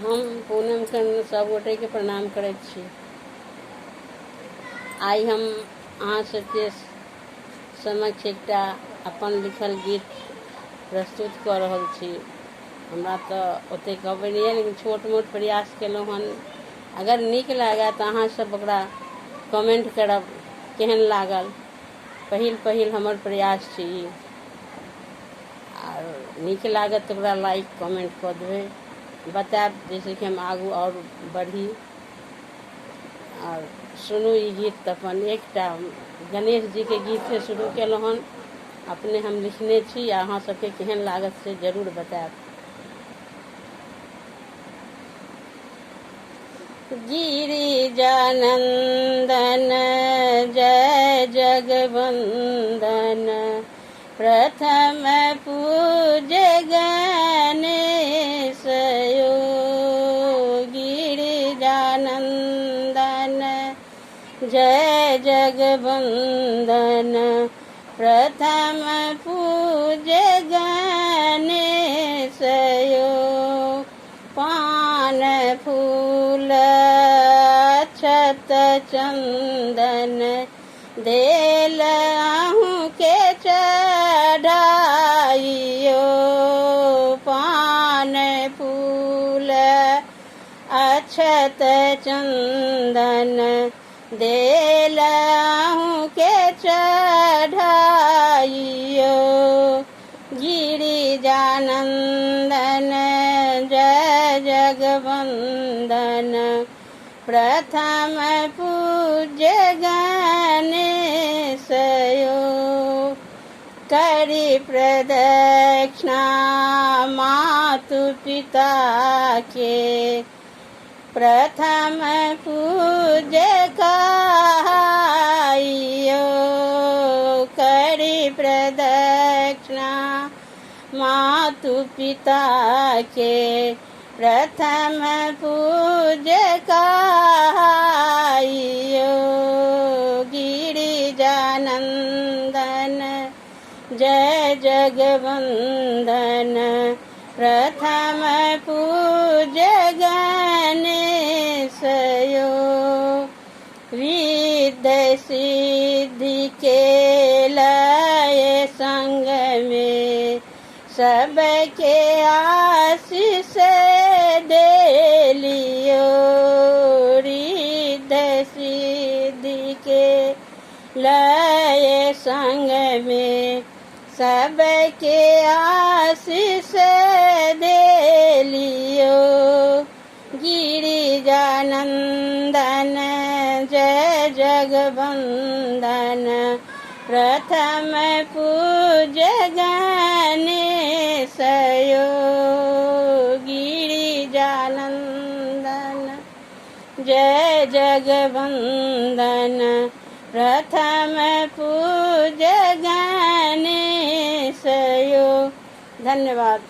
हम पूनम के सब गोटे के प्रणाम करैत छी। आइ हम अहाँ सबके समक्ष एकटा अपन लिखल गीत प्रस्तुत कऽ रहल छी। हमरा तऽ ओते कहबै नहीं है, लेकिन छोट मोट प्रयास केलहुँ हन। अगर नीक लागै तऽ अहाँ सब ओकरा कमेंट करब केहन लागल। पहिल हमर प्रयास छी ई, और नीक लागत तऽ ओकरा लाइक कमेंट कऽ देबै, बताएब जैसे कि हम आगू और बढ़ी। और सुनू ई गीत अपन एकटा गणेश जी के गीत से शुरू केलहुँ हन। अपने हम लिखने छी, अहाँ सबके केहन लागत से जरूर बताएब। गिरिजानंदन जय जगवंदन, प्रथम पूज्य गणेश यो। गिरिजानंदन जय जगवंदन, प्रथम पूज्य गणेश यो। पान फूल अक्षत चंदन, देल अहूँ के चढ़ाइयो। पान फूल अक्षत चंदन, देल अहूँ के चढ़ाइयो। गिरिजानंदन जय जगवंदन, प्रथम पूज्य गणेश यो। करी प्रदक्षिणा मातु पिता के, प्रथम पूज्य कहाइयो। करी प्रदक्षिणा मातु पिता के, प्रथम पूज्य कहाइयो। गिरिजानंदन जय जगवंदन, प्रथम पूज्य गणेश यो। रिद्धि सिद्धि के लय संग में, सबके आशीष दे लियो। रिद्धि सिद्धि के लय संग में, सबके आशीष दे लियो। गिरिजानंदन जय जगवंदन, प्रथम पूज्य गणेश यो। गिरिजानंदन जय जगवंदन, प्रथम पूज्य गणेश यो। धन्यवाद।